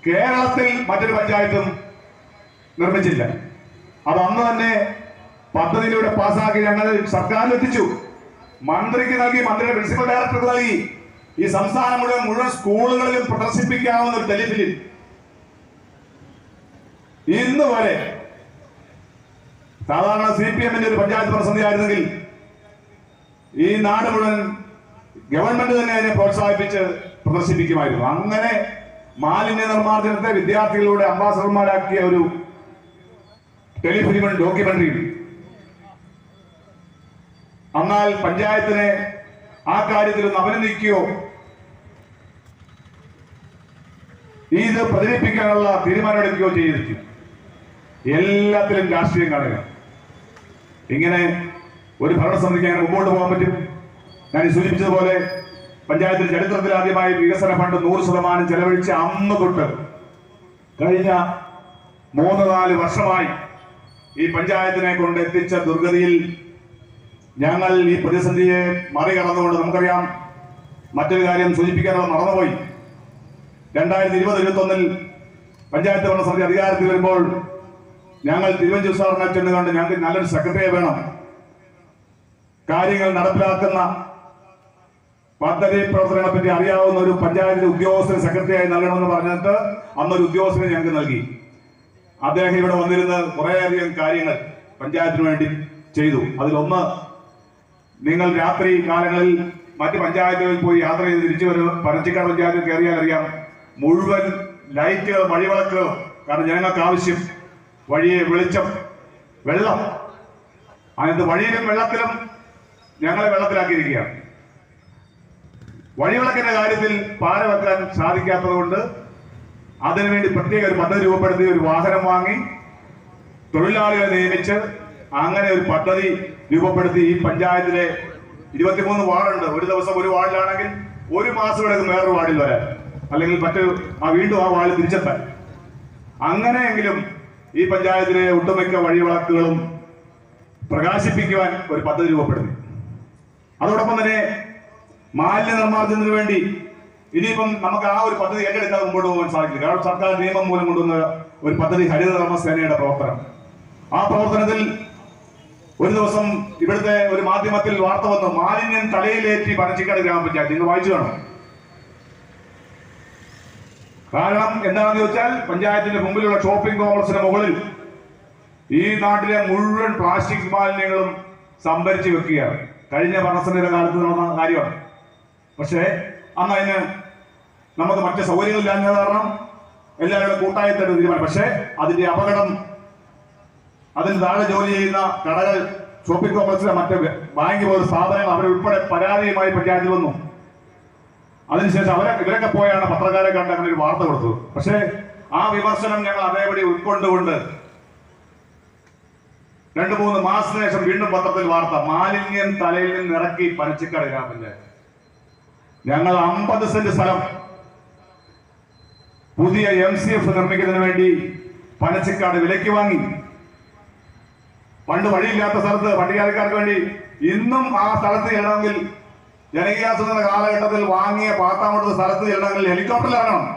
കേരളത്തിൽ മറ്റൊരു പഞ്ചായത്തും നിർമ്മിച്ചില്ല. അത് അന്ന് തന്നെ പദ്ധതിയിലൂടെ പാസ്സാക്കി ഞങ്ങൾ സർക്കാരിൽ എത്തിച്ചു. മന്ത്രിക്ക് നൽകി, മന്ത്രിയുടെ പ്രിൻസിപ്പൽ ഡയറക്ടർക്ക് നൽകി. ഈ സംസ്ഥാനം മുഴുവൻ സ്കൂളുകളിലും പ്രദർശിപ്പിക്കാവുന്ന ഒരു ടെലിഫിലിം ഇന്ന് വരെ. സാധാരണ CPM-ന്റെ ഒരു പഞ്ചായത്ത് പ്രതിസന്ധി ആയിരുന്നെങ്കിൽ ഈ നാട് മുഴുവൻ ഗവൺമെന്റ് തന്നെ അതിനെ പ്രോത്സാഹിപ്പിച്ച് പ്രദർശിപ്പിക്കുമായിരുന്നു. അങ്ങനെ മാലിന്യ നിർമ്മാർജ്ജനത്തെ വിദ്യാർത്ഥികളുടെ അംബാസഡർമാരാക്കിയ ഒരു ടെലിഫിലിം ഡോക്യുമെന്ററി. എന്നാൽ പഞ്ചായത്തിനെ ആ കാര്യത്തിലൊന്ന് അഭിനന്ദിക്കുകയോ ഇത് പ്രചരിപ്പിക്കാനുള്ള തീരുമാനമെടുക്കുകയോ ചെയ്തിരിക്കും. എല്ലാത്തിലും രാഷ്ട്രീയം കാണുക. ഇങ്ങനെ ഒരു ഭരണസമിതിക്ക് അങ്ങനെ മുമ്പോട്ട് പോകാൻ പറ്റും? ഞാൻ സൂചിപ്പിച്ചതുപോലെ പഞ്ചായത്തിൽ ചരിത്രത്തിൽ ആദ്യമായി വികസന ഫണ്ട് 100% ചെലവഴിച്ച് അന്ന് തൊട്ട് കഴിഞ്ഞ 3-4 വർഷമായി ഈ പഞ്ചായത്തിനെ കൊണ്ട് എത്തിച്ച ദുർഗതിയിൽ ഞങ്ങൾ ഈ പ്രതിസന്ധിയെ മറികടന്നുകൊണ്ട്, നമുക്കറിയാം, മറ്റൊരു കാര്യം സൂചിപ്പിക്കാനുള്ള മറന്നുപോയി. 2020-21 പഞ്ചായത്ത് ഭരണസമിതി അധികാരത്തിൽ വരുമ്പോൾ ഞങ്ങൾ തിരുവഞ്ചൂർ സാറിനെ ചെന്ന് കണ്ട് ഞങ്ങൾക്ക് നല്ലൊരു സെക്രട്ടറിയെ വേണം, കാര്യങ്ങൾ നടപ്പിലാക്കുന്ന പദ്ധതി പ്രവർത്തനങ്ങളെ പറ്റി അറിയാവുന്ന ഒരു പഞ്ചായത്തിലെ ഉദ്യോഗസ്ഥന് സെക്രട്ടറിയായി നൽകണമെന്ന് പറഞ്ഞിട്ട് അന്നൊരു ഉദ്യോഗസ്ഥനെ ഞങ്ങൾക്ക് നൽകി. അദ്ദേഹം ഇവിടെ വന്നിരുന്ന് കുറേയധികം കാര്യങ്ങൾ പഞ്ചായത്തിന് വേണ്ടി ചെയ്തു. അതിലൊന്ന്, നിങ്ങൾ രാത്രി കാലങ്ങളിൽ മറ്റ് പഞ്ചായത്തുകളിൽ പോയി യാത്ര ചെയ്ത് തിരിച്ചു വരും, പനച്ചിക്കാട് പഞ്ചായത്തിൽ കയറിയാൽ അറിയാം, മുഴുവൻ ലൈറ്റുകൾ, വഴിവിളക്കുകൾ. കാരണം ജനങ്ങൾക്ക് ആവശ്യം വഴിയെ വെളിച്ചം, വെള്ളം. അതിനകത്ത് വഴിയിലും വെള്ളത്തിലും ഞങ്ങളെ വെള്ളത്തിലാക്കിയിരിക്കുകയാണ്. വഴിവിളക്കിന്റെ കാര്യത്തിൽ പാര വെക്കാൻ സാധിക്കാത്തത് കൊണ്ട് അതിനുവേണ്ടി പ്രത്യേക ഒരു പദ്ധതി രൂപപ്പെടുത്തി ഒരു വാഹനം വാങ്ങി തൊഴിലാളികളെ നിയമിച്ച് അങ്ങനെ ഒരു പദ്ധതി രൂപപ്പെടുത്തി ഈ പഞ്ചായത്തിലെ 23 വാർഡുണ്ട്. ഒരു ദിവസം ഒരു വാർഡിലാണെങ്കിൽ ഒരു മാസം എടുക്കും വേറൊരു വാർഡിൽ വരാൻ, അല്ലെങ്കിൽ വീണ്ടും ആ വാർഡിൽ തിരിച്ചെത്താൻ. അങ്ങനെയെങ്കിലും ഈ പഞ്ചായത്തിലെ ഒട്ടുമിക്ക വഴിവിളക്കുകളും പ്രകാശിപ്പിക്കുവാൻ ഒരു പദ്ധതി രൂപപ്പെടുത്തി. അതോടൊപ്പം തന്നെ മാലിന്യ നിർമ്മാർജ്ജനത്തിന് വേണ്ടി ഇനിയിപ്പം നമുക്ക് ആ ഒരു പദ്ധതി ഏറ്റെടുക്കാതെ മുമ്പോട്ട് പോകാൻ സാധിക്കില്ല. കാരണം സർക്കാർ നിയമം മൂലം കൊണ്ടുവന്ന ഒരു പദ്ധതി ഹരിതകർമ്മ സേനയുടെ പ്രവർത്തനം. ആ പ്രവർത്തനത്തിൽ ഒരു ദിവസം ഇവിടുത്തെ ഒരു മാധ്യമത്തിൽ വാർത്ത വന്നു, മാലിന്യം തലയിലേറ്റി പനച്ചിക്കാട് ഗ്രാമപഞ്ചായത്ത്. നിങ്ങൾ വായിച്ചു കാണും. കാരണം എന്താണെന്ന് ചോദിച്ചാൽ, പഞ്ചായത്തിന്റെ മുമ്പിലുള്ള ഷോപ്പിംഗ് കോംപ്ലക്സിന് മുകളിൽ ഈ നാട്ടിലെ മുഴുവൻ പ്ലാസ്റ്റിക് മാലിന്യങ്ങളും സംഭരിച്ചു വെക്കുകയാണ്. കഴിഞ്ഞ ഭരണസമിതിയുടെ കാലത്ത് നടന്ന കാര്യമാണ്. പക്ഷേ അന്ന് അതിന് നമുക്ക് മറ്റ് സൗകര്യങ്ങളില്ലാഞ്ഞ കാരണം എല്ലാവരുടെ കൂട്ടായത്തിന്റെ തീരുമാനം. പക്ഷേ അതിന്റെ അപകടം, അതിന് താഴെ ജോലി ചെയ്യുന്ന കടകൾ, ഷോപ്പിംഗ് കോംപ്ലക്സിലെ മറ്റ് ബാങ്ക് പോലുള്ള സ്ഥാപനങ്ങൾ അവരുൾപ്പെടെ പരാതിയുമായി പഞ്ചായത്തിൽ വന്നു. അതിനുശേഷം ഇവരൊക്കെ പോയാണ് പത്രക്കാരെ കണ്ട് അങ്ങനെ ഒരു വാർത്ത കൊടുത്തത്. പക്ഷേ ആ വിമർശനം ഞങ്ങൾ അതേപടി ഉൾക്കൊണ്ടുകൊണ്ട് 2-3 മാസത്തിന് ശേഷം വീണ്ടും പത്രത്തിൽ വാർത്ത, മാലിന്യം തലയിൽ നിന്ന് ഇറക്കി പനച്ചിക്കാട് ഗ്രാമപഞ്ചായത്ത്. ഞങ്ങൾ 50 സെന്റ് സ്ഥലം പുതിയ MCF നിർമ്മിക്കുന്നതിന് വേണ്ടി പനച്ചിക്കാട് വിലയ്ക്ക് വാങ്ങി. പണ്ട് വഴിയില്ലാത്ത സ്ഥലത്ത് പട്ടികജാതിക്കാർക്ക് വേണ്ടി ഇന്നും ആ സ്ഥലത്ത് ചെല്ലണമെങ്കിൽ ജനകീയാസൂത്രണ കാലഘട്ടത്തിൽ വാങ്ങിയ പാത്താമൂട്ടത്ത് സ്ഥലത്ത് ചെല്ലണമെങ്കിൽ ഹെലികോപ്റ്ററിൽ ഇറങ്ങണം.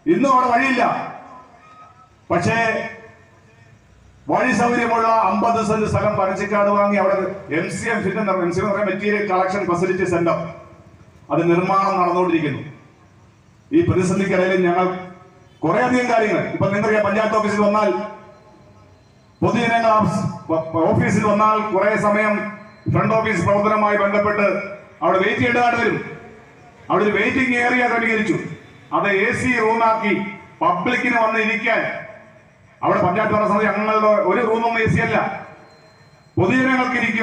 ഇന്നും അവിടെ വഴിയില്ല. പക്ഷേ വഴി സൗകര്യമുള്ള 50 സെന്റ് സ്ഥലം പനച്ചിക്കാട് വാങ്ങി അവിടെ MCF material collection facility centre അത് നിർമ്മാണം നടന്നുകൊണ്ടിരിക്കുന്നു. ഈ പ്രതിസന്ധിക്കിടയിൽ ഞങ്ങൾ കുറേയധികം കാര്യങ്ങൾ ഇപ്പൊ നിങ്ങൾക്കറിയാം, പഞ്ചായത്ത് ഓഫീസിൽ വന്നാൽ പൊതുജനങ്ങൾ ഓഫീസിൽ വന്നാൽ കുറെ സമയം ഫ്രണ്ട് ഓഫീസ് പ്രവർത്തനവുമായി ബന്ധപ്പെട്ട് അവിടെ വെയിറ്റ് ചെയ്യേണ്ടതായിട്ട് വരും. അവിടെ ഒരു വെയിറ്റിംഗ് ഏരിയ ക്രമീകരിച്ചു. അത് AC റൂമാക്കി പബ്ലിക്കിന് വന്ന് ഇരിക്കാൻ. അവിടെ പഞ്ചായത്ത് ഭരണസമിതി ഞങ്ങളുടെ ഒരു റൂമൊന്നും AC അല്ല, പൊതുജനങ്ങൾക്ക് ഇരിക്കുക